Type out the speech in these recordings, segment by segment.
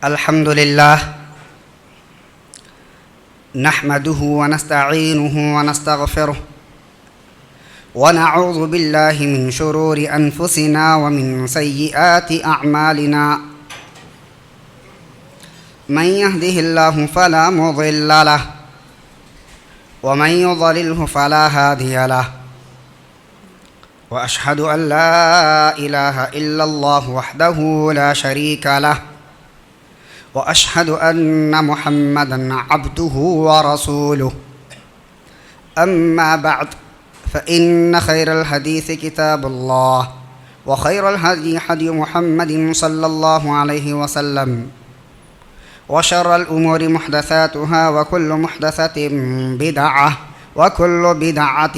الحمد لله نحمده ونستعينه ونستغفره ونعوذ بالله من شرور أنفسنا ومن سيئات أعمالنا من يهده الله فلا مضل له ومن يضلله فلا هادي له وأشهد أن لا إله إلا الله وحده لا شريك له وأشهد أن محمدًا عبده ورسوله أما بعد فإن خير الحديث كتاب الله وخير الهدي هدي محمد صلى الله عليه وسلم وشر الأمور محدثاتها وكل محدثة بدعة وكل بدعة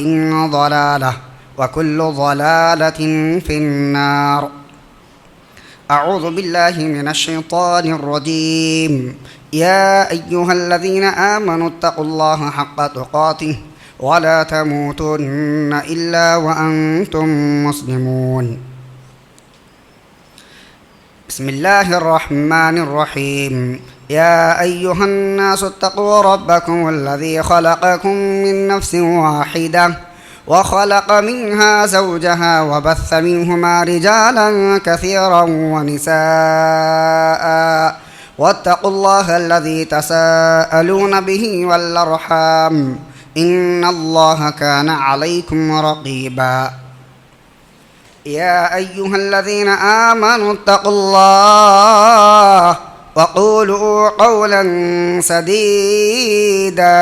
ضلالة وكل ضلالة في النار. أعوذ بالله من الشيطان الرجيم. يا أيها الذين آمنوا اتقوا الله حق تقاته ولا تموتن إلا وأنتم مسلمون. بسم الله الرحمن الرحيم. يا أيها الناس اتقوا ربكم الذي خلقكم من نفس واحدة وخلق منها زوجها وبث منهما رجالا كثيرا ونساء واتقوا الله الذي تساءلون به والأرحام إن الله كان عليكم رقيبا. يا أيها الذين آمنوا اتقوا الله وقولوا قولا سديدا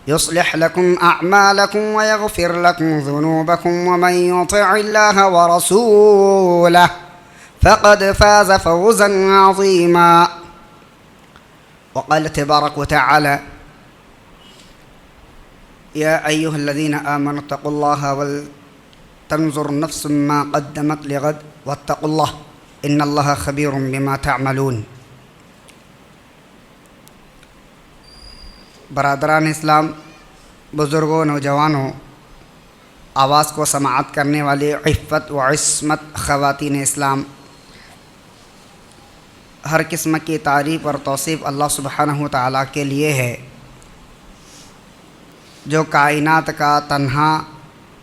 يصلح لكم أعمالكم ويغفر لكم ذنوبكم ومن يطع الله ورسوله فقد فاز فوزا عظيما. وقال تبارك وتعالى: يا أيها الذين آمنوا اتقوا الله ولتنظر نفس ما قدمت لغد واتقوا الله إن الله خبير بما تعملون. برادران اسلام، بزرگوں، نوجوانوں، آواز کو سماعت کرنے والے عفت و عصمت خواتین اسلام، ہر قسم کی تعریف اور توصیف اللہ سبحانہ و تعالیٰ کے لیے ہے، جو کائنات کا تنہا،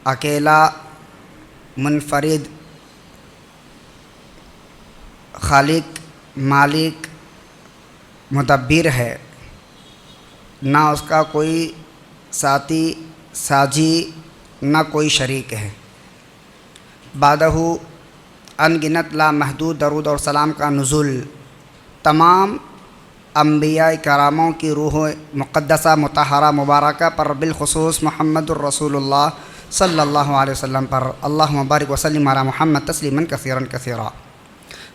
اکیلا، منفرد خالق، مالک، مدبر ہے، نہ اس کا کوئی ساتھی، ساجی، نہ کوئی شریک ہے۔ بعدہ ان گنت لامحدود درود اور سلام کا نزول تمام انبیاء کراموں کی روح مقدسہ مطہرہ مبارکہ پر، بالخصوص محمد الرسول اللہ صلی اللہ علیہ وسلم پر، اللہم بارک وسلم علی محمد تسلیما کثیرا کثیرا۔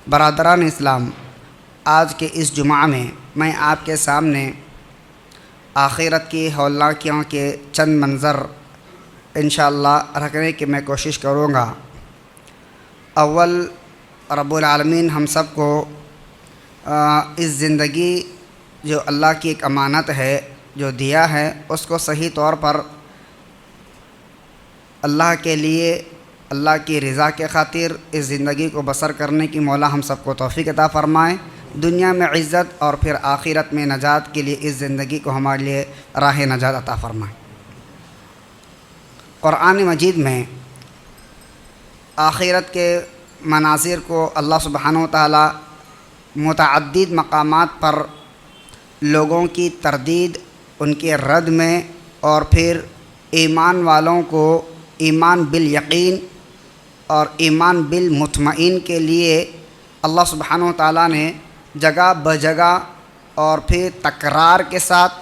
برادران اسلام، آج کے اس جمعہ میں میں آپ کے سامنے آخرت کی ہولناکیوں کے چند منظر انشاءاللہ رکھنے کی میں کوشش کروں گا۔ اول، رب العالمین ہم سب کو اس زندگی جو اللہ کی ایک امانت ہے، جو دیا ہے، اس کو صحیح طور پر اللہ کے لیے، اللہ کی رضا کے خاطر اس زندگی کو بسر کرنے کی مولا ہم سب کو توفیق عطا فرمائے، دنیا میں عزت اور پھر آخرت میں نجات کے لیے اس زندگی کو ہمارے لیے راہ نجات عطا فرمائے۔ قرآن مجید میں آخرت کے مناظر کو اللہ سبحانہ و تعالیٰ متعدد مقامات پر لوگوں کی تردید، ان کے رد میں، اور پھر ایمان والوں کو ایمان بالیقین اور ایمان بالمطمئن کے لیے اللہ سبحانہ و تعالیٰ نے جگہ بجگہ اور پھر تکرار کے ساتھ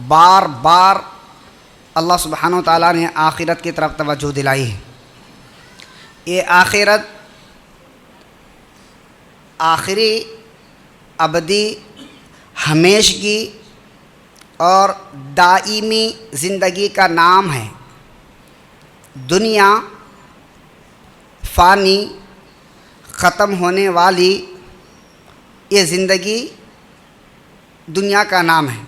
بار بار اللہ سبحانہ و تعالیٰ نے آخرت کی طرف توجہ دلائی ہے۔ یہ آخرت آخری، ابدی، ہمیشگی اور دائمی زندگی کا نام ہے۔ دنیا فانی، ختم ہونے والی یہ زندگی دنیا کا نام ہے۔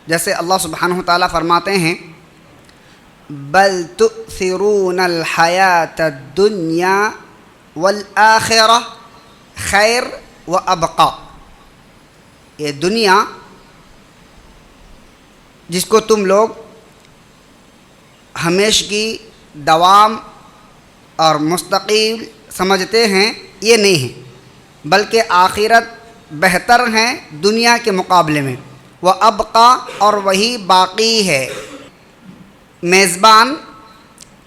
جیسے اللہ سبحانہ وتعالیٰ فرماتے ہیں: بل تؤثرون الحیات الدنیا والآخرہ خیر و ابقا، یہ دنیا جس کو تم لوگ ہمیشگی، دوام اور مستقل سمجھتے ہیں، یہ نہیں ہے، بلکہ آخرت بہتر ہیں دنیا کے مقابلے میں، وہ ابقا اور وہی باقی ہے۔ میزبان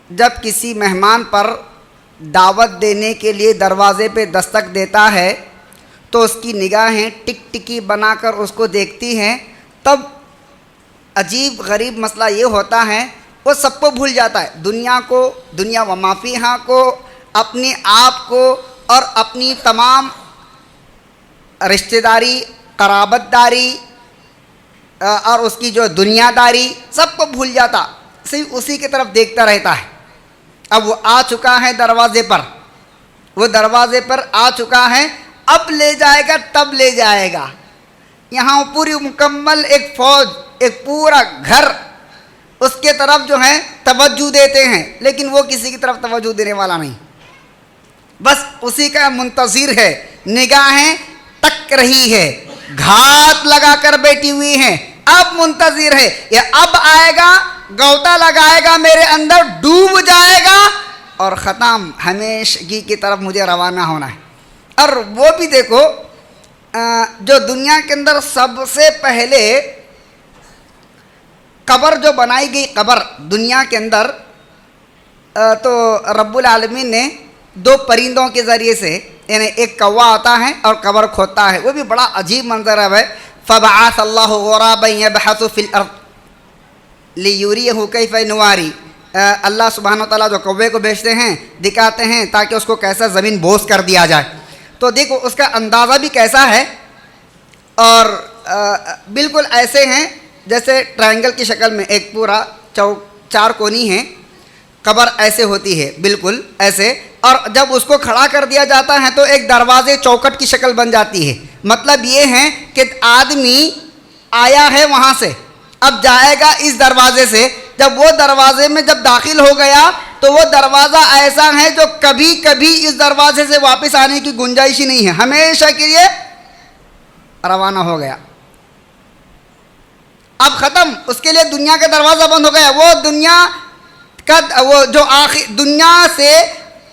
جب کسی مہمان پر دعوت دینے کے لیے دروازے پہ دستک دیتا ہے تو اس کی نگاہیں ٹک ٹکی بنا کر اس کو دیکھتی ہیں، تب عجیب غریب مسئلہ یہ ہوتا ہے وہ سب کو بھول جاتا ہے، دنیا کو، دنیا و ما فیہا کو، اپنے آپ کو، اور اپنی تمام رشتہ داری، قرابت داری اور اس کی جو دنیا داری، سب کو بھول جاتا، صرف اسی کی طرف دیکھتا رہتا ہے۔ اب وہ آ چکا ہے دروازے پر، وہ دروازے پر آ چکا ہے، اب لے جائے گا تب لے جائے گا۔ یہاں پوری مکمل ایک فوج، ایک پورا گھر اس کے طرف جو ہے توجہ دیتے ہیں، لیکن وہ کسی کی طرف توجہ دینے والا نہیں، بس اسی کا منتظر ہے، نگاہیں تک رہی ہے، گھات لگا کر بیٹھی ہوئی ہیں، اب منتظر ہے، یہ اب آئے گا، گوتا لگائے گا میرے اندر، ڈوب جائے گا اور ختم، ہمیشگی کی طرف مجھے روانہ ہونا ہے۔ اور وہ بھی دیکھو جو دنیا کے اندر سب سے پہلے قبر جو بنائی گئی، قبر دنیا کے اندر، تو رب العالمین نے دو پرندوں کے ذریعے سے، یعنی ایک کوا آتا ہے اور قبر کھودتا ہے، وہ بھی بڑا عجیب منظر ہے۔ فَبَعَثَ اللَّهُ غُرَابًا يَبْحَثُ فِي الْأَرْضِ لِيُرِيَهُ كَيْفَ يُوَارِي، اللہ سبحانہ وتعالیٰ جو کوے کو بھیجتے ہیں، دکھاتے ہیں تاکہ اس کو کیسا زمین بوس کر دیا جائے۔ تو دیکھو اس کا اندازہ بھی کیسا ہے، اور بالکل ایسے ہیں جیسے ٹرائنگل کی شکل میں ایک پورا چار کونی ہے، قبر ایسے ہوتی ہے بالکل ایسے، اور جب اس کو کھڑا کر دیا جاتا ہے تو ایک دروازے چوکٹ کی شکل بن جاتی ہے۔ مطلب یہ ہے کہ آدمی آیا ہے وہاں سے، اب جائے گا اس دروازے سے، جب وہ دروازے میں جب داخل ہو گیا تو وہ دروازہ ایسا ہے جو کبھی کبھی اس دروازے سے واپس آنے کی گنجائش ہی نہیں ہے، ہمیشہ کے لیے روانہ ہو گیا، اب ختم، اس کے لیے دنیا کا دروازہ بند ہو گیا۔ وہ دنیا کا وہ جو دنیا سے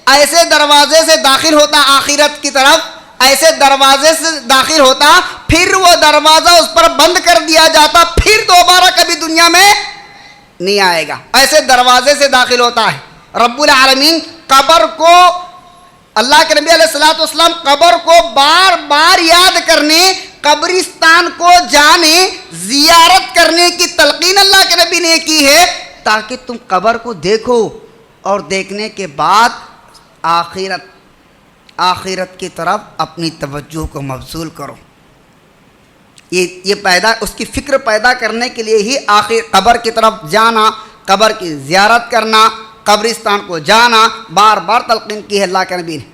ایسے دروازے سے داخل ہوتا آخرت کی طرف، ایسے دروازے سے داخل ہوتا، پھر وہ دروازہ اس پر بند کر دیا جاتا، پھر دوبارہ کبھی دنیا میں نہیں آئے گا، ایسے دروازے سے داخل ہوتا ہے۔ رب العالمین قبر کو، اللہ کے نبی علیہ الصلوۃ والسلام قبر کو بار بار یاد کرنے، قبرستان کو جانے، زیارت کرنے کی تلقین اللہ کے نبی نے کی ہے، تاکہ تم قبر کو دیکھو اور دیکھنے کے بعد آخرت کی طرف اپنی توجہ کو مبذول کرو۔ یہ پیدا، اس کی فکر پیدا کرنے کے لیے ہی قبر کی طرف جانا، قبر کی زیارت کرنا، قبرستان کو جانا بار بار تلقین کی ہے اللہ کے نبی نے۔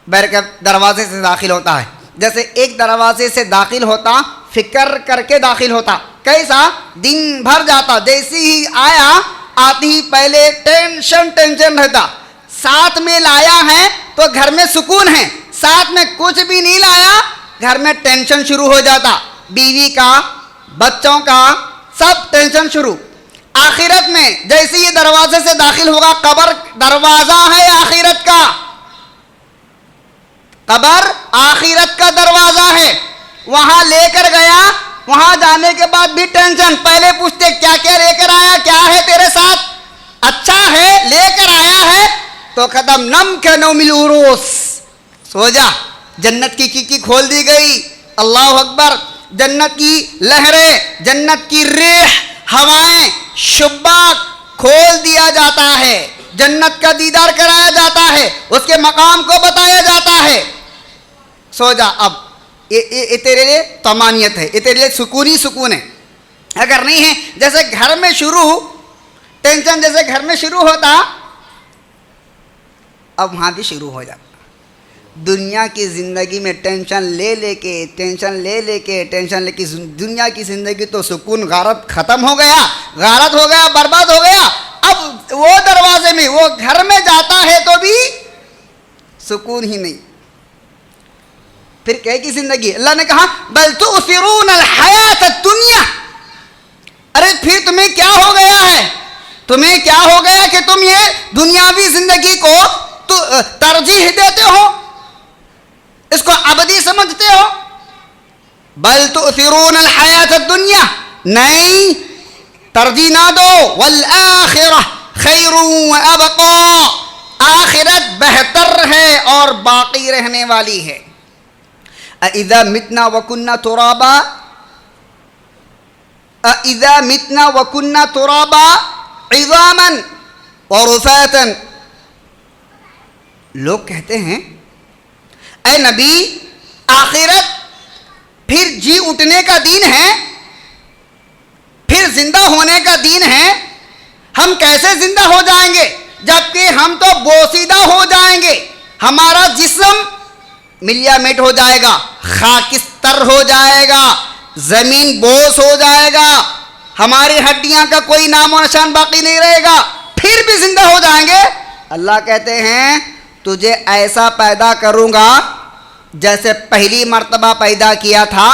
برکت دروازے سے داخل ہوتا ہے، جیسے ایک دروازے سے داخل ہوتا فکر کر کے داخل ہوتا، کیسا دن بھر جاتا، جیسے ہی آیا آتی ہی پہلے ٹینشن رہتا، ساتھ میں لایا ہے تو گھر میں سکون ہے، ساتھ میں کچھ بھی نہیں لایا گھر میں ٹینشن شروع ہو جاتا، بیوی کا، بچوں کا، سب ٹینشن شروع۔ آخرت میں جیسے یہ دروازے سے داخل ہوگا، قبر دروازہ ہے آخرت کا، قبر آخرت کا دروازہ ہے، وہاں لے کر گیا، وہاں جانے کے بعد بھی ٹینشن، پہلے پوچھتے کیا کیا لے کر آیا، کیا ہے تیرے ساتھ، اچھا ہے لے کر آیا ہے تو ختم، نم کے نوم العروس، سو جا، جنت کی کھڑکی کھول دی گئی، اللہ اکبر، جنت کی لہریں، جنت کی ریح، ہوائیں، شباک کھول دیا جاتا ہے، جنت کا دیدار کرایا جاتا ہے، اس کے مقام کو بتایا جاتا ہے، سو جا اب، یہ تیرے لیے طمانینت ہے، یہ تیرے لیے سکون ہے۔ اگر نہیں ہے، جیسے گھر میں شروع ٹینشن، جیسے گھر میں شروع ہوتا، اب وہاں بھی شروع ہو جاتا۔ دنیا کی زندگی میں ٹینشن لے کے دنیا کی زندگی تو سکون غارت ختم ہو گیا، غارت ہو گیا، برباد ہو گیا۔ اب وہ دروازے میں، وہ گھر میں جاتا ہے تو بھی سکون ہی نہیں، پھر کہے کی زندگی؟ اللہ نے کہا بل تؤثرون الحیات الدنیا. ارے پھر تمہیں کیا ہو گیا ہے؟ تمہیں کیا ہو گیا کہ تم یہ دنیاوی زندگی کو ترجیح دیتے ہو، اس کو ابدی سمجھتے ہو؟ بل تؤثرون الحیات الدنیا، نہیں، ترجیح نہ دو. والآخرہ خیر وابقا، آخرت بہتر ہے اور باقی رہنے والی ہے. اذا متنا وکننا ترابا، اذا متنا وکننا ترابا عظاما ورفاتا. لوگ کہتے ہیں اے نبی آخرت پھر جی اٹھنے کا دین ہے، پھر زندہ ہونے کا دین ہے، ہم کیسے زندہ ہو جائیں گے جبکہ ہم تو بوسیدہ ہو جائیں گے، ہمارا جسم ملیا میٹ ہو جائے گا، خاکستر ہو جائے گا، زمین بوس ہو جائے گا، ہماری ہڈیاں کا کوئی نام و نشان باقی نہیں رہے گا، پھر بھی زندہ ہو جائیں گے. اللہ کہتے ہیں تجھے ایسا پیدا کروں گا جیسے پہلی مرتبہ پیدا کیا تھا،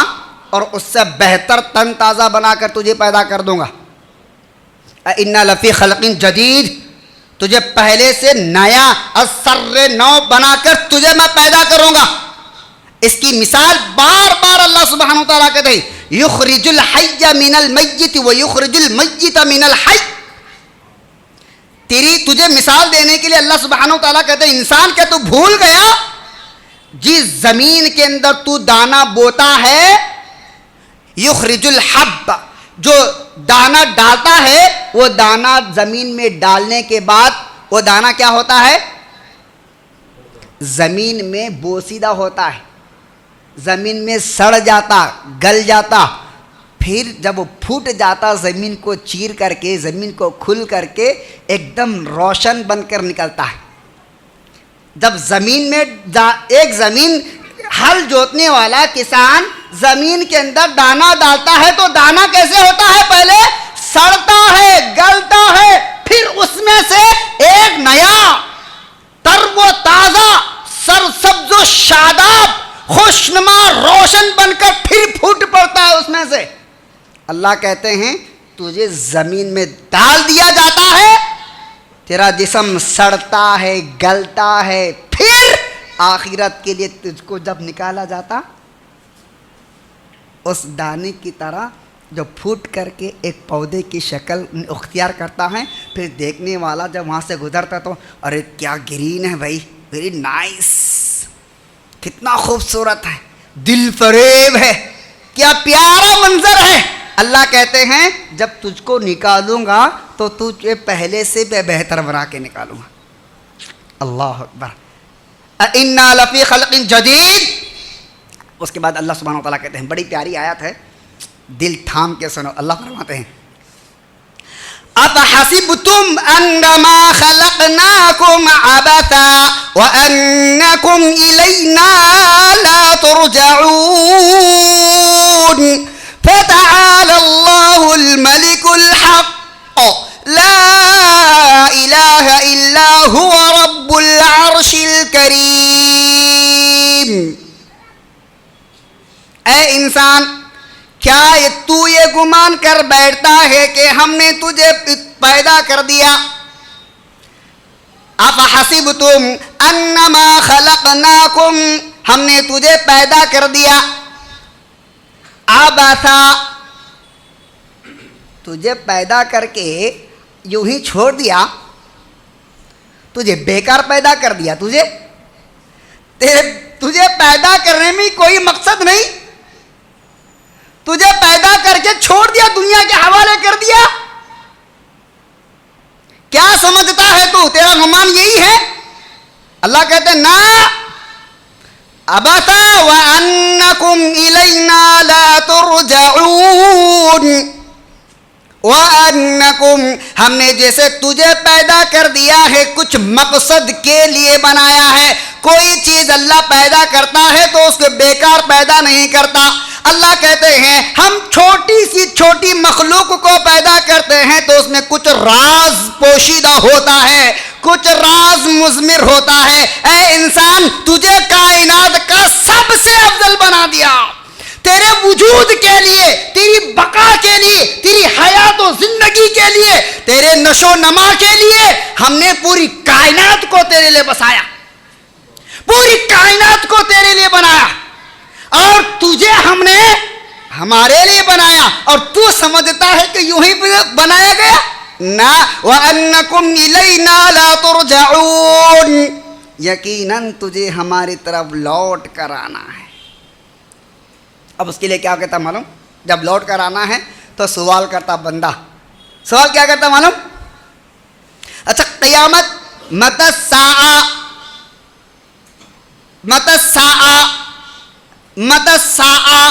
اور اس سے بہتر تن تازہ بنا کر تجھے پیدا کر دوں گا. اِنَّ لَفِي خَلْقٍ جَدِيدٍ، تجھے پہلے سے نیا اثر نو بنا کر تجھے میں پیدا کروں گا. اس کی مثال بار بار اللہ سبحانہ وتعالیٰ کہتے ہیں یخرج الحی من المیت ویخرج المیت من الحی. تجھے مثال دینے کے لیے اللہ سبحانہ وتعالیٰ کہتے ہیں انسان کیا تو بھول گیا جس زمین کے اندر تو دانا بوتا ہے، یخرج الحب، جو دانا ڈالتا ہے، وہ دانا زمین میں ڈالنے کے بعد وہ دانا کیا ہوتا ہے؟ زمین میں بوسیدہ ہوتا ہے، زمین میں سڑ جاتا، گل جاتا، پھر جب وہ پھوٹ جاتا زمین کو چیر کر کے، زمین کو کھل کر کے ایک دم روشن بن کر نکلتا ہے. جب زمین میں ایک زمین ہل جوتنے والا کسان زمین کے اندر دانا ڈالتا ہے تو دانا کیسے ہوتا ہے؟ پہلے سڑتا ہے، گلتا ہے، پھر اس میں سے ایک نیا تر و تازہ سرسبز و شاداب خوشنما روشن بن کر پھر پھوٹ پڑتا ہے اس میں سے. اللہ کہتے ہیں تجھے زمین میں ڈال دیا جاتا ہے، تیرا جسم سڑتا ہے، گلتا ہے، پھر آخرت کے لیے تجھ کو جب نکالا جاتا اس دانے کی طرح جو پھوٹ کر کے ایک پودے کی شکل اختیار کرتا ہے، پھر دیکھنے والا جب وہاں سے گزرتا تو ارے کیا گرین ہے بھائی، ویری نائس، کتنا خوبصورت ہے، دل فریب ہے، کیا پیارا منظر ہے. اللہ کہتے ہیں جب تجھ کو نکالوں گا تو تجھے پہلے سے بہتر بنا کے نکالوں گا. اللہ اکبر. اِنَّا لَفِي خَلْقٍ جَدِيدٍ. اس کے بعد اللہ سبحانہ وتعالیٰ کہتے ہیں، بڑی پیاری آیت ہے، دل تھام کے سنو. اللہ فرماتے ہیں أَفَحَسِبْتُمْ أَنَّمَا خَلَقْنَاكُمْ عَبَثًا وَأَنَّكُمْ إِلَيْنَا لَا تُرْجَعُونَ فَتَعَالَى اللَّهُ الْمَلِكُ الْحَقُّ لَا إِلَهَ إِلَّا هُوَ رَبُّ الْعَرْشِ الْكَرِيمِ. اے انسان، کیا تو یہ گمان کر بیٹھتا ہے کہ ہم نے تجھے پیدا کر دیا؟ افحسبتم انما خلقناکم، ہم نے تجھے پیدا کر دیا، عبثا، تجھے پیدا کر کے یوں ہی چھوڑ دیا، تجھے بیکار پیدا کر دیا، تجھے پیدا کرنے میں کوئی مقصد نہیں، تجھے پیدا کر کے چھوڑ دیا، دنیا کے حوالے کر دیا. کیا سمجھتا ہے تو؟ تیرا گمان یہی ہے؟ اللہ کہتے ہیں نا، ابتا وانکم الینا لا ترجعون، وانکم، ہم نے جیسے تجھے پیدا کر دیا ہے کچھ مقصد کے لیے بنایا ہے. کوئی چیز اللہ پیدا کرتا ہے تو اس کو بیکار پیدا نہیں کرتا. اللہ کہتے ہیں ہم چھوٹی سی چھوٹی مخلوق کو پیدا کرتے ہیں تو اس میں کچھ راز پوشیدہ ہوتا ہے، کچھ راز مضمر ہوتا ہے. اے انسان، تجھے کائنات کا سب سے افضل تیرے نشو نما کے لیے ہم نے پوری کائنات کو تیرے لیے بسایا, پوری کائنات کو تیرے لیے بنایا, اور تجھے ہم نے ہمارے لیے بنایا, اور تو سمجھتا ہے کہ یوں ہی بنایا گیا نہ. وَأَنَّكُمْ إِلَيْنَا لَا تُرْجَعُونَ, یقیناً تجھے ہماری طرف لوٹ کر آنا ہے. اب اس کے لیے کیا کہتا معلوم؟ جب لوٹ کر آنا ہے تو سوال کرتا بندہ, سوال کیا کرتا معلوم؟ اچھا قیامت متی الساعہ, متی الساعہ, متی الساعہ,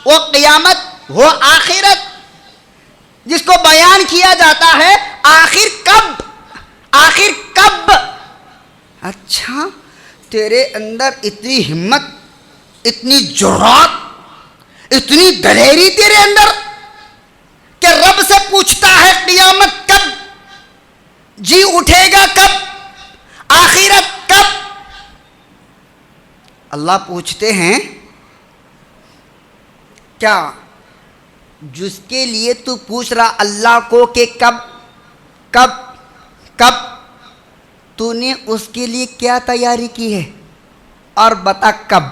وہ قیامت وہ آخرت جس کو بیان کیا جاتا ہے آخر کب, آخر کب. اچھا تیرے اندر اتنی ہمت, اتنی جرات, اتنی دلیری تیرے اندر کہ رب سے پوچھتا ہے قیامت کب, جی اٹھے گا کب, آخرت کب. اللہ پوچھتے ہیں کیا جس کے لیے تو پوچھ رہا اللہ کو کہ کب کب کب, تو نے اس کے لیے کیا تیاری کی ہے اور بتا کب؟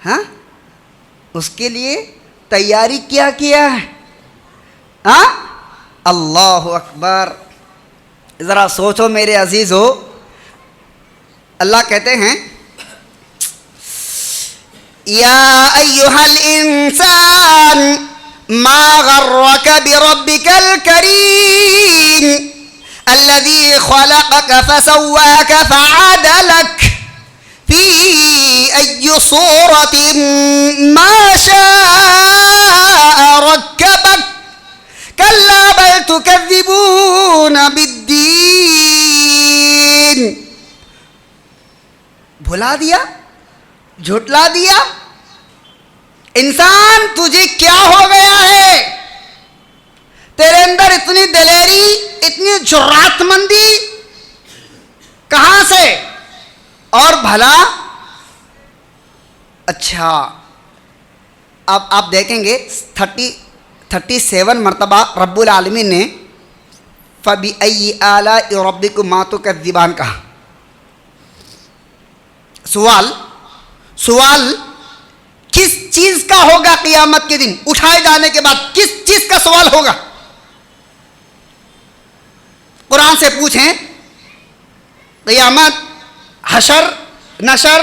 ہاں اس کے لیے تیاری کیا ہے؟ ہاں اللہ اکبر. ذرا سوچو میرے عزیزو, اللہ کہتے ہیں یا ایھا الانسان ما غرک بربک الکریم الذی خلقک فسواک فعدلک فی ای صورت ما شاء رکبک کلا بل تکذبون بالدین. بھلا دیا, جھٹلا دیا. انسان تجھے کیا ہو گیا ہے؟ تیرے اندر اتنی دلیری, اتنی جرات مندی کہاں سے؟ اور بھلا اچھا اب آپ دیکھیں گے 37 مرتبہ رب العالمین نے فَبِأَيِّ آلَاءِ رَبِّكُمَا تُكَذِّبَانِ کہا. سوال کس چیز کا ہوگا قیامت کے دن, اٹھائے جانے کے بعد کس چیز کا سوال ہوگا؟ قرآن سے پوچھیں. قیامت, حشر, نشر,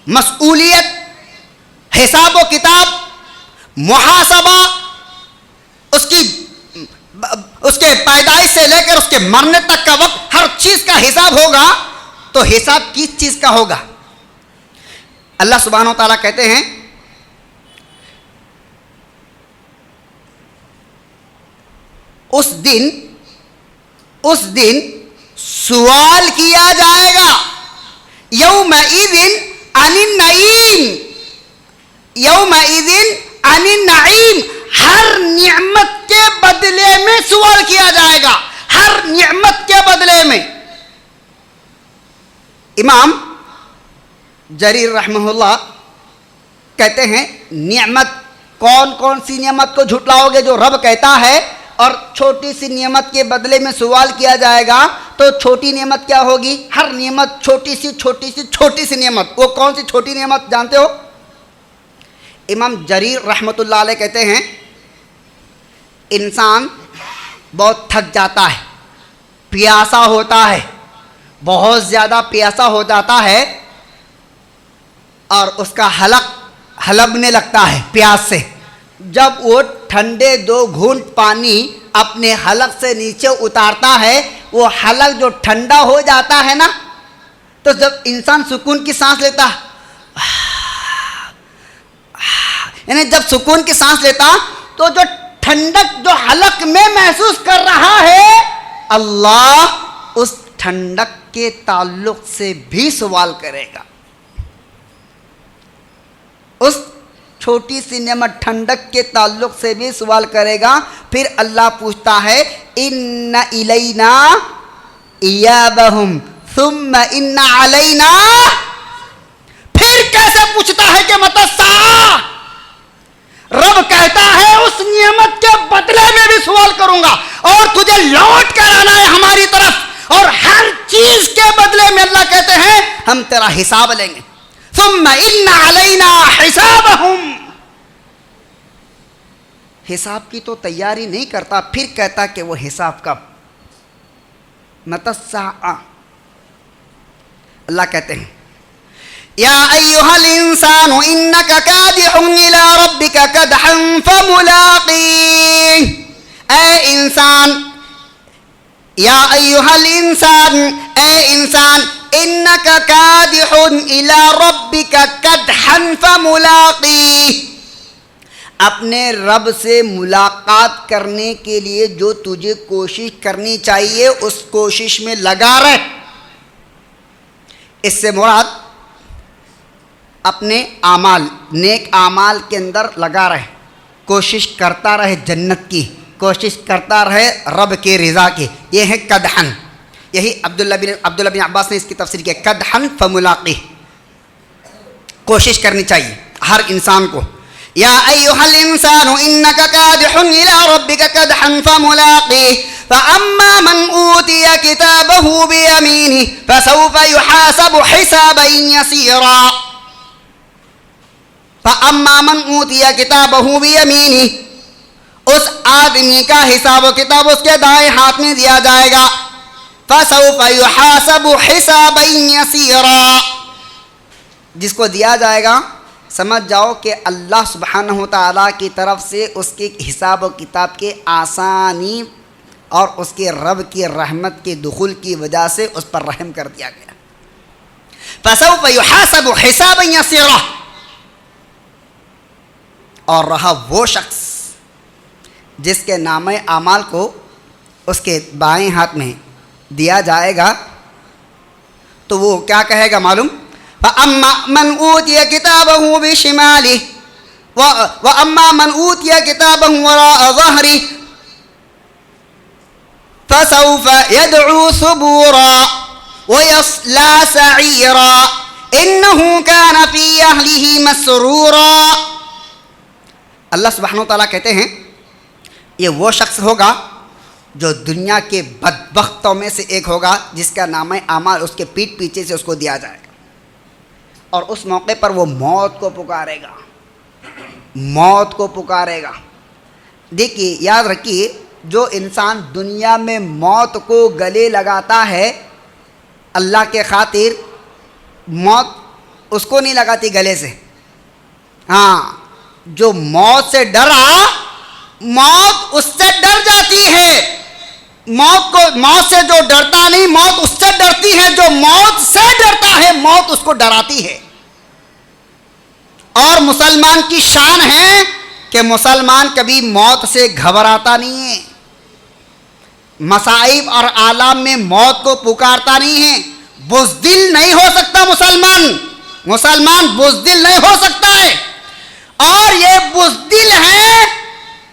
مسئولیت, حساب و کتاب, محاسبہ, اس کے پیدائش سے لے کر اس کے مرنے تک کا وقت, ہر چیز کا حساب ہوگا. تو حساب کس چیز کا ہوگا؟ اللہ سبحانہ و تعالیٰ کہتے ہیں اس دن سوال کیا جائے گا یومئذ عن النعیم, یومئذ عن النعیم, ہر نعمت کے بدلے میں سوال کیا جائے گا, ہر نعمت کے بدلے میں. امام جریر رحمہ اللہ کہتے ہیں نعمت کون کون سی نعمت کو جھٹلاؤ گے جو رب کہتا ہے, اور چھوٹی سی نعمت کے بدلے میں سوال کیا جائے گا تو چھوٹی نعمت کیا ہوگی؟ ہر نعمت چھوٹی سی نعمت. وہ کون سی چھوٹی نعمت جانتے ہو؟ امام جریر رحمۃ اللہ علیہ کہتے ہیں انسان بہت تھک جاتا ہے, پیاسا ہوتا ہے, بہت زیادہ پیاسا ہو جاتا ہے, اور اس کا حلق حلبنے لگتا ہے پیاس سے. جب وہ ٹھنڈے 2 گھونٹ پانی اپنے حلق سے نیچے اتارتا ہے, وہ حلق جو ٹھنڈا ہو جاتا ہے نا, تو جب انسان سکون کی سانس لیتا, یعنی جب سکون کی سانس لیتا تو جو ٹھنڈک جو حلق میں محسوس کر رہا ہے, اللہ اس ٹھنڈک کے تعلق سے بھی سوال کرے گا. اس چھوٹی سی نعمت ٹھنڈک کے تعلق سے بھی سوال کرے گا. پھر اللہ پوچھتا ہے ان الینا ایابہم ثم ان علینا. پھر کیسے پوچھتا ہے کہ متی الساعہ؟ رب کہتا ہے اس نعمت کے بدلے میں بھی سوال کروں گا اور تجھے لوٹ کر آنا ہے ہماری طرف، اور ہر چیز کے بدلے میں اللہ کہتے ہیں ہم تیرا حساب لیں گے. ثم ان علینا حسابہم. حساب کی تو تیاری نہیں کرتا، پھر کہتا کہ وہ حساب کب؟ متی الساعہ. اللہ کہتے ہیں یا ایھا الانسان انک کادح الی ربک کدحا فملاقیہ. اے انسان، یا ایھا الانسان، اے انسان، انک کادح الی ربک کدحا فملاقیہ. اپنے رب سے ملاقات کرنے کے لیے جو تجھے کوشش کرنی چاہیے اس کوشش میں لگا رہ. اس سے مراد اپنے اعمال، نیک اعمال کے اندر لگا رہے، کوشش کرتا رہے جنت کی، کوشش کرتا رہے رب کے رضا کی. یہ ہے قدحن. یہی عبداللہ بن عباس نے اس کی تفسیر کی، قدحن فملاقی. کوشش کرنی چاہیے ہر انسان کو. یا ایھا الانسان انک کادح الی ربک کدحا فملاقیہ فاما من اوتی کتابہ بیمینہ فسوف یحاسب حسابا یسیرا. فاما من اوتی کتابہ بیمینہ، اس آدمی کا حساب و کتاب اس کے دائیں ہاتھ میں دیا جائے گا. فسوف یحاسب حسابا یسیرا. جس کو دیا جائے گا سمجھ جاؤ کہ اللہ سبحانہ و تعالیٰ کی طرف سے اس کے حساب و کتاب کے آسانی اور اس کے رب کی رحمت کے دخول کی وجہ سے اس پر رحم کر دیا گیا. فسوف یحاسب حسابا یسیرا. اور رہا وہ شخص جس کے نامہ اعمال کو اس کے بائیں ہاتھ میں دیا جائے گا تو وہ کیا کہے گا معلوم؟ فَأَمَّا مَنْ أُوتِيَ كِتَابَهُ بِشِمَالِهِ وَأَمَّا مَنْ أُوتِيَ كِتَابَهُ وَرَاءَ ظَهْرِهِ فَسَوْفَ يَدْعُو ثُبُورًا وَيَصْلَى سَعِيرًا إِنَّهُ كَانَ فِي أَهْلِهِ مَسْرُورًا. اللہ سبحانہ وتعالیٰ کہتے ہیں یہ وہ شخص ہوگا جو دنیا کے بدبختوں میں سے ایک ہوگا جس کا نامہ اعمال اس کے پیٹھ پیچھے سے اس کو دیا جائے گا، اور اس موقع پر وہ موت کو پکارے گا، موت کو پکارے گا. دیکھیے یاد رکھیے، جو انسان دنیا میں موت کو گلے لگاتا ہے اللہ کے خاطر، موت اس کو نہیں لگاتی گلے سے. ہاں، جو موت سے ڈرا موت اس سے ڈر جاتی ہے. موت سے جو ڈرتا نہیں موت اس سے ڈرتی ہے. جو موت سے ڈرتا ہے موت اس کو ڈراتی ہے. اور مسلمان کی شان ہے کہ مسلمان کبھی موت سے گھبراتا نہیں ہے، مصائب اور آلام میں موت کو پکارتا نہیں ہے. بزدل نہیں ہو سکتا مسلمان بزدل نہیں ہو سکتا ہے. اور یہ بزدل ہے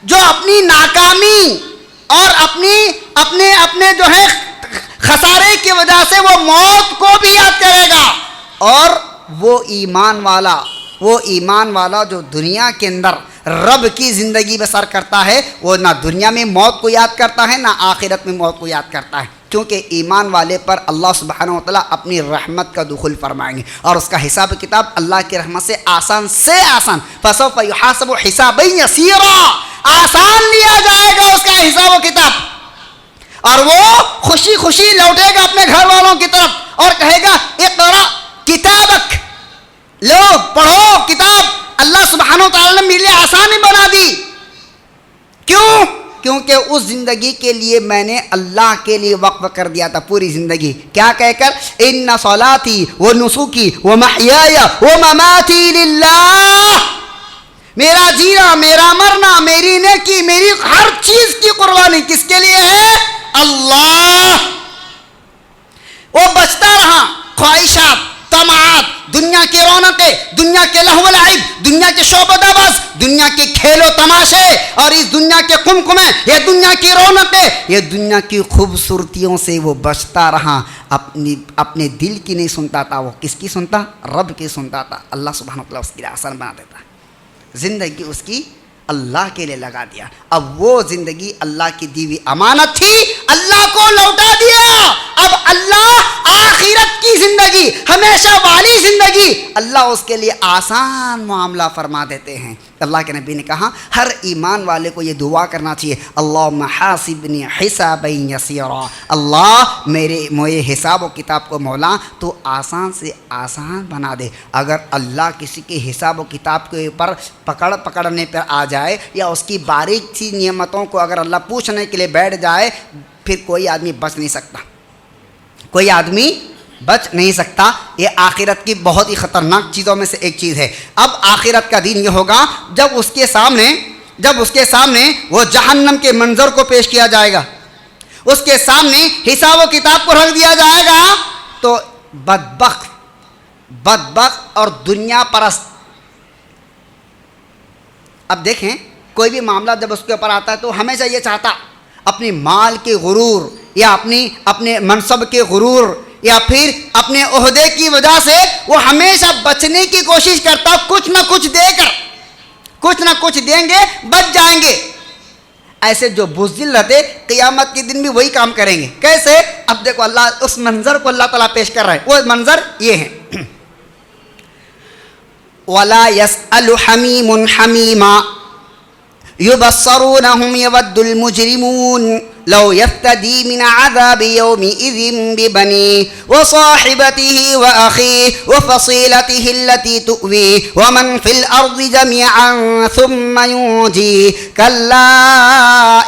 جو اپنی ناکامی اور اپنے جو ہے خسارے کی وجہ سے وہ موت کو بھی یاد کرے گا. اور وہ ایمان والا جو دنیا کے اندر رب کی زندگی بسر کرتا ہے وہ نہ دنیا میں موت کو یاد کرتا ہے نہ آخرت میں موت کو یاد کرتا ہے، کیونکہ ایمان والے پر اللہ سبحانہ و تعالیٰ اپنی رحمت کا دخول فرمائیں گے اور اس کا حساب کتاب اللہ کی رحمت سے آسان فسوف یحاسب حسابا یسیرا. آسان لیا جائے گا اس کا حساب و کتاب، اور وہ خوشی خوشی لوٹے گا اپنے گھر والوں کی طرف اور کہے گا اقرا کتابک، لو پڑھو کتاب. اللہ سبحانہ و تعالیٰ نے میرے لیے آسانی بنا دی. کیوں؟ کیونکہ اس زندگی کے لیے میں نے اللہ کے لیے وقف کر دیا تھا پوری زندگی. کیا کہہ کر؟ ان صلاتی و نسکی و محیای و مماتی للہ. میرا جینا، میرا مرنا، میری نیکی، میری ہر چیز کی قربانی کس کے لیے ہے؟ اللہ. وہ بچتا رہا خواہشات، طمعات، دنیا کی رونقیں، دنیا کے لہو و لعب، دنیا کے شوق و دبس، دنیا کے کھیل و تماشے اور اس دنیا کے قمقمے، یہ دنیا کی رونقیں، یہ دنیا کی خوبصورتیوں سے وہ بچتا رہا. اپنے دل کی نہیں سنتا تھا، وہ کس کی سنتا؟ رب کی سنتا تھا. اللہ سبحانہ و تعالیٰ اس کے لیے آسان بنا دیتا. زندگی اس کی اللہ کے لیے لگا دیا. اب وہ زندگی اللہ کی دی ہوئی امانت تھی, اللہ کو لوٹا دیا. اب اللہ آخرت کی زندگی, ہمیشہ والی زندگی, اللہ اس کے لیے آسان معاملہ فرما دیتے ہیں. اللہ کے نبی نے کہا ہر ایمان والے کو یہ دعا کرنا چاہیے, اللہم حاسبنی حسابا یسیرا, اللہ میرے حساب و کتاب کو مولا تو آسان سے آسان بنا دے. اگر اللہ کسی کے حساب و کتاب کے اوپر پکڑنے پر آ جائے, یا اس کی باریک سی نعمتوں کو اگر اللہ پوچھنے کے لیے بیٹھ جائے, پھر کوئی آدمی بچ نہیں سکتا, کوئی آدمی بچ نہیں سکتا. یہ آخرت کی بہت ہی خطرناک چیزوں میں سے ایک چیز ہے. اب آخرت کا دن یہ ہوگا جب اس کے سامنے وہ جہنم کے منظر کو پیش کیا جائے گا, اس کے سامنے حساب و کتاب کو رکھ دیا جائے گا, تو بدبخت اور دنیا پرست. اب دیکھیں کوئی بھی معاملہ جب اس کے اوپر آتا ہے تو ہمیشہ یہ چاہتا اپنی مال کے غرور, یا اپنے منصب کے غرور, یا پھر اپنے عہدے کی وجہ سے وہ ہمیشہ بچنے کی کوشش کرتا, کچھ نہ کچھ دے کر, کچھ نہ کچھ دیں گے بچ جائیں گے. ایسے جو بزدل رہتے قیامت کے دن بھی وہی کام کریں گے. کیسے؟ اب دیکھو اللہ اس منظر کو اللہ تعالیٰ پیش کر رہا ہے. وہ منظر یہ ہے, وَلَا يَسْأَلُ حَمِيمٌ حَمِيمًا يُبَصَّرُونَهُمْ يَوَدُّ الْمُجْرِمُونَ لَوْ يَفْتَدِي مِنْ عَذَابِ يَوْمِئِذٍ بِبَنِيهِ وَصَاحِبَتِهِ وَأَخِيهِ وَفَصِيلَتِهِ الَّتِي تُؤْوِيهِ وَمَنْ فِي الْأَرْضِ جَمِيعًا ثُمَّ يُنْجِيهِ كَلَّا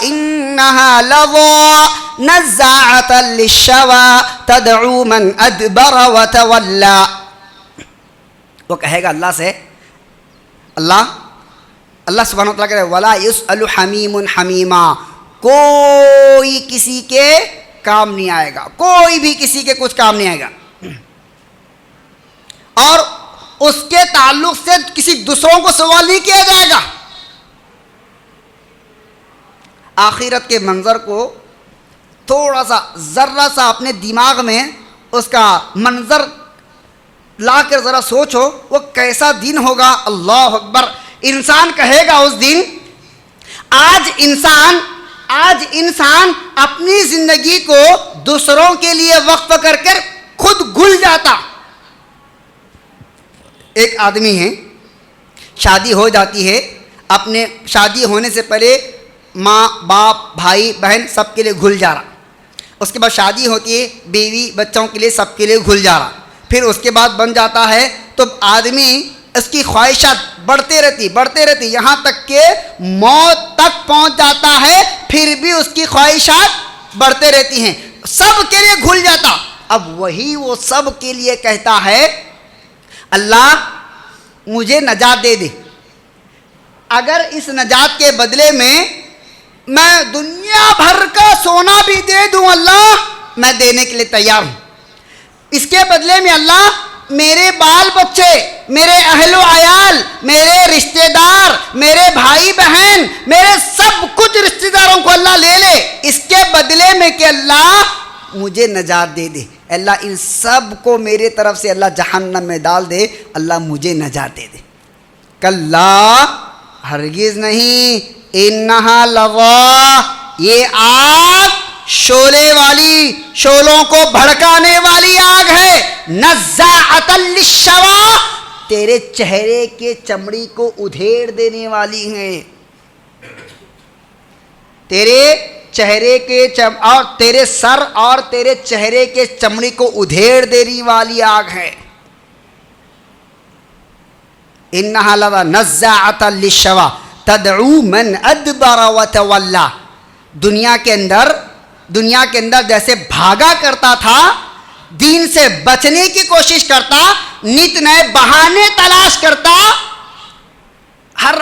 إِنَّهَا لَظَىٰ نَزَّاعَةً لِلشَّوَىٰ تَدْعُو مَنْ أَدْبَرَ وَتَوَلَّىٰ. وہ کہے گا اللہ سے, اللہ سبحانہ وتعالیٰ کہے وَلَا يُسْأَلُ حَمِيمٌ حَمِيمًا, کوئی کسی کے کام نہیں آئے گا, کوئی بھی کسی کے کچھ کام نہیں آئے گا, اور اس کے تعلق سے کسی دوسروں کو سوال نہیں کیا جائے گا. آخرت کے منظر کو تھوڑا سا ذرہ سا اپنے دماغ میں اس کا منظر لا کر ذرا سوچو, وہ کیسا دن ہوگا. اللہ اکبر. انسان کہے گا اس دن, آج انسان اپنی زندگی کو دوسروں کے لیے وقف کر کر خود گھل جاتا. ایک آدمی ہے, شادی ہو جاتی ہے, اپنے شادی ہونے سے پہلے ماں باپ بھائی بہن سب کے لیے گھل جا رہا, اس کے بعد شادی ہوتی ہے, بیوی بچوں کے لیے سب کے لیے گھل جا رہا, پھر اس کے بعد بن جاتا ہے تو آدمی اس کی خواہشات بڑھتے رہتی یہاں تک کہ موت تک پہنچ جاتا ہے, پھر بھی اس کی خواہشات بڑھتے رہتی ہیں, سب کے لیے گھل جاتا. اب وہی وہ سب کے لیے کہتا ہے اللہ مجھے نجات دے دے, اگر اس نجات کے بدلے میں دنیا بھر کا سونا بھی دے دوں اللہ, میں دینے کے لیے تیار ہوں. اس کے بدلے میں اللہ میرے بال بچے, میرے اہل و عیال, میرے رشتہ دار, میرے بھائی بہن, میرے سب کچھ رشتہ داروں کو اللہ لے لے, اس کے بدلے میں کہ اللہ مجھے نجات دے دے. اللہ ان سب کو میرے طرف سے اللہ جہنم میں ڈال دے, اللہ مجھے نجات دے دے. کلا, ہرگز نہیں, انہا لظیٰ, یہ آگ شعلے والی, شعلوں کو بھڑکانے والی آگ ہے. نزاعۃ للشویٰ, تیرے چہرے کے چمڑی کو ادھیڑ دینے والی ہے, تیرے چہرے کے اور تیرے سر اور تیرے چہرے کے چمڑی کو ادھیڑ دینے والی آگ ہے. انہا لظیٰ نزاعۃ للشویٰ تدعو من ادبر وتولی. دنیا کے اندر جیسے بھاگا کرتا تھا, دین سے بچنے کی کوشش کرتا, نت نئے بہانے تلاش کرتا.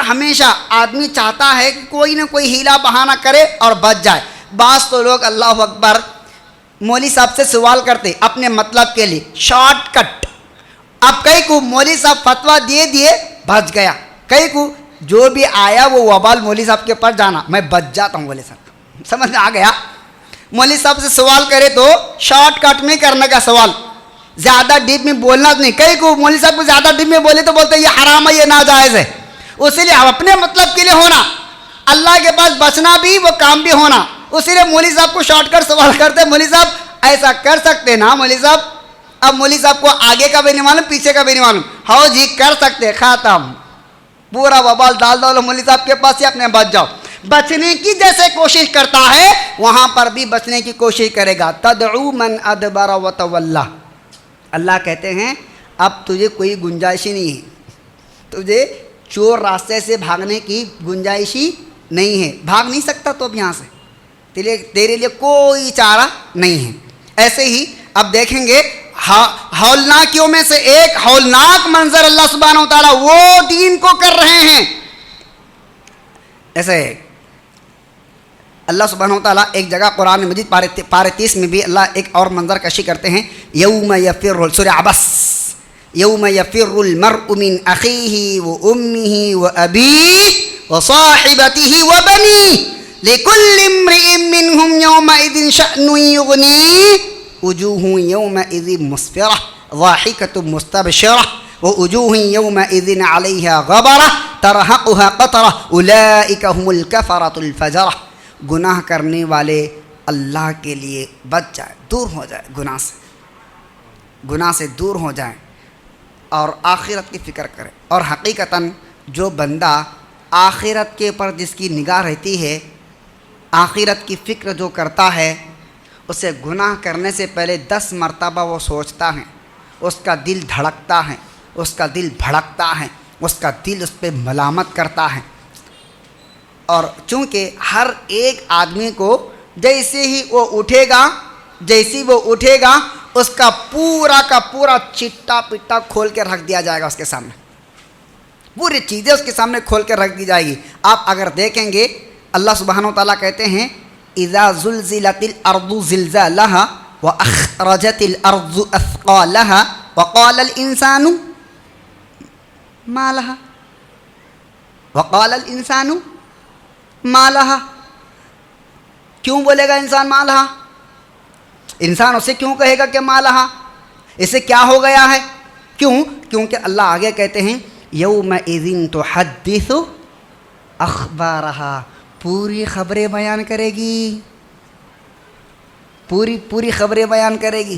ہمیشہ آدمی چاہتا ہے کہ کوئی نہ کوئی ہیلا بہانہ کرے اور بچ جائے. بعض تو لوگ اللہ اکبر مولوی صاحب سے سوال کرتے اپنے مطلب کے لیے, شارٹ کٹ. اب کئی کو مولوی صاحب فتویٰ دیے بچ گیا, کئی کو جو بھی آیا وہ وبال مولوی صاحب کے پاس جانا, میں بچ جاتا ہوں. مولوی صاحب سمجھ میں آ گیا. مولوی صاحب سے سوال کرے تو شارٹ کٹ میں کرنے کا سوال, زیادہ ڈیپ میں بولنا نہیں. کئی کو مولوی صاحب کو زیادہ ڈیپ میں بولے تو بولتے یہ حرام ہے, یہ ناجائز ہے. اسی لیے اپنے مطلب کے لیے ہونا، اللہ کے پاس بچنا بھی، وہ کام بھی ہونا. اسی لیے مولوی صاحب کو شارٹ کٹ سوال کرتے، مولوی صاحب ایسا کر سکتے نا مولوی صاحب؟ اب مولوی صاحب کو آگے کا بھی نہیں معلوم، پیچھے کا بھی نہیں معلوم. ہاؤ جی کر سکتے، ختم، پورا وبال ڈال دو مولوی صاحب کے پاس ہی، اپنے بچ جاؤ. بچنے کی جیسے کوشش کرتا ہے وہاں پر بھی بچنے کی کوشش کرے گا. تدعو من ادبر وتولا. اللہ کہتے ہیں اب تجھے کوئی گنجائش ہی نہیں ہے، تجھے چور راستے سے بھاگنے کی گنجائش ہی نہیں ہے، بھاگ نہیں سکتا تو اب یہاں سے تیرے لیے کوئی چارہ نہیں ہے. ایسے ہی اب دیکھیں گے ہولناکیوں میں سے ایک ہولناک منظر اللہ سبحانہ و تعالیٰ وہ دین کو کر رہے ہیں. ایسے اللہ سبحانہ و تعالیٰ ایک جگہ قرآن مجید پارے 30 میں بھی اللہ ایک اور منظر کشی کرتے ہیں. یوم یفر، سورہ عبس، یوم یفر المرء من اخیہ و امہ و ابیہ و صاحبتہ و بنیہ لکل امرئ منہم یومئذ شأن یغنیہ وجوہ یومئذ مسفرہ ضاحکۃ مستبشرہ ووجوہ یومئذ علیہا غبرہ ترہقہا قطرہ اولئک ھم الکفرۃ الفجرہ. گناہ کرنے والے اللہ کے لیے بچ جائے، دور ہو جائے، گناہ سے دور ہو جائیں اور آخرت کی فکر کرے. اور حقیقتاً جو بندہ آخرت کے اوپر جس کی نگاہ رہتی ہے، آخرت کی فکر جو کرتا ہے، اسے گناہ کرنے سے پہلے 10 مرتبہ وہ سوچتا ہے، اس کا دل دھڑکتا ہے، اس کا دل بھڑکتا ہے، اس کا دل اس پہ ملامت کرتا ہے. اور چونکہ ہر ایک آدمی کو جیسے ہی وہ اٹھے گا اس کا پورا چٹا پٹا کھول کے رکھ دیا جائے گا اس کے سامنے، پوری چیزیں اس کے سامنے کھول کے رکھ دی جائے گی. آپ اگر دیکھیں گے اللہ سبحانہ و تعالیٰ کہتے ہیں اذا زلزلت الارض زلزالها واخرجت الارض اثقالها وقال الانسان ما لها وقال الانسان ما لها. کیوں بولے گا انسان ما لها؟ انسان اسے کیوں کہے گا کہ ما لها؟ اسے کیا ہو گیا ہے؟ کیونکہ اللہ آگے کہتے ہیں یومئذ تحدث اخبارها، پوری خبریں بیان کرے گی، پوری خبریں بیان کرے گی.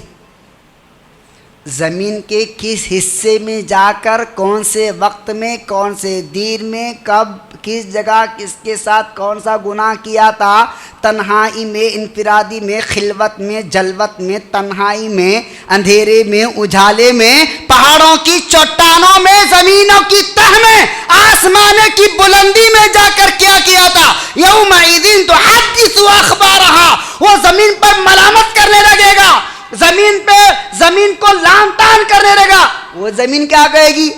زمین کے کس حصے میں جا کر، کون سے وقت میں، کون سے دیر میں، کب، کس جگہ، کس کے ساتھ کون سا گناہ کیا تھا، تنہائی میں، انفرادی میں، خلوت میں، جلوت میں، تنہائی میں، اندھیرے میں، اجالے میں، پہاڑوں کی چٹانوں میں، زمینوں کی تہ میں، آسمانوں کی بلندی میں جا کر کیا تھا. یومئذ تحدث اخبارها، وہ زمین پر ملامت کرنے لگے گا، زمین کو لان تان کرنے لگے گا. وہ زمین کیا کہے گی؟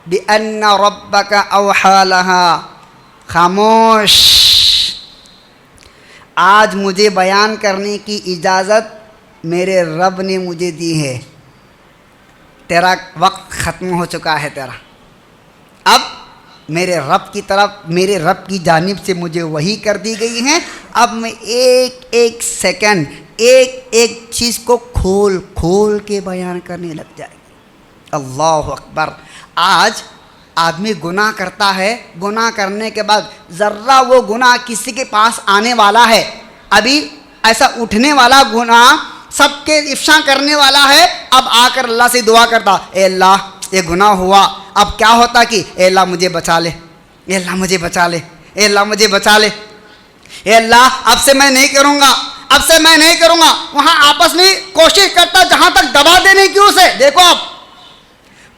بِأَنَّ رَبَّكَ أَوْحَى لَهَا، خاموش، آج مجھے بیان کرنے کی اجازت میرے رب نے مجھے دی ہے. تیرا وقت ختم ہو چکا ہے، تیرا اب میرے رب کی طرف، میرے رب کی جانب سے مجھے وحی کر دی گئی ہے. اب میں ایک سیکنڈ، ایک چیز کو کھول کے بیان کرنے لگ جائے گی. اللہ اکبر. آج آدمی گناہ کرتا ہے، گناہ کرنے کے بعد ذرہ وہ گناہ کسی کے پاس آنے والا ہے، ابھی ایسا اٹھنے والا گناہ سب کے افشا کرنے والا ہے. اب آ کر اللہ سے دعا کرتا، اے اللہ یہ گناہ ہوا، اب کیا ہوتا کہ اے اللہ مجھے بچا لے، اے اللہ مجھے بچا لے، اے اللہ مجھے بچا لے، اے اللہ اب سے میں نہیں کروں گا، اب سے میں نہیں کروں گا. وہاں آپس میں کوشش کرتا جہاں تک دبا دینے کی، اسے دیکھو آپ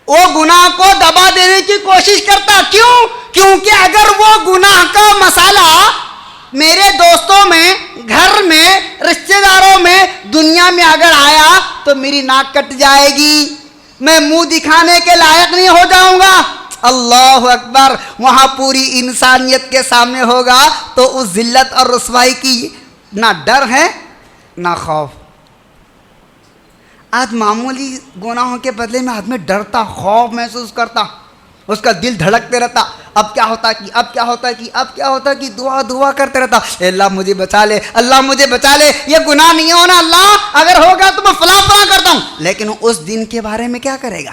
وہ گناہ کو دبا دینے کی کوشش کرتا. کیونکہ اگر وہ گناہ کا مسئلہ میرے دوستوں میں، گھر میں، رشتہ داروں میں، دنیا میں اگر آیا تو میری ناک کٹ جائے گی، میں منہ دکھانے کے لائق نہیں ہو جاؤں گا. اللہ اکبر. وہاں پوری انسانیت کے سامنے ہوگا تو اس ذلت اور رسوائی کی نہ ڈر ہے نہ خوف. آج معمولی گناہوں کے بدلے میں آدمی ڈرتا، خوف محسوس کرتا، اس کا دل دھڑکتے رہتا. اب کیا ہوتا کہ دعا کرتے رہتا، اے اللہ مجھے بچا لے، اللہ مجھے بچا لے، یہ گناہ نہیں ہونا، اللہ اگر ہوگا تو میں فلاں کرتا ہوں. لیکن اس دن کے بارے میں کیا کرے گا؟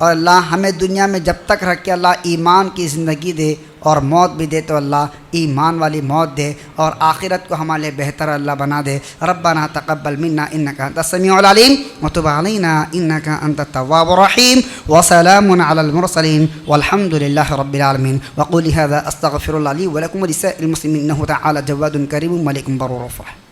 اور اللہ ہمیں دنیا میں جب تک رکھ کے اللہ ایمان کی زندگی دے اور موت بھی دے تو اللہ ایمان والی موت دے اور آخرت کو ہمارے لیے بہتر اللہ بنا دے. ربنا تقبل منا انک انت السمیع العلیم وتب علینا انک انت التواب الرحیم وسلام علی المرسلین والحمد للہ رب العالمین. وقولی هذا استغفر اللہ لی ولکم ولسائر المسلمین انہ تعالی جواد کریم ملک بر رحیم.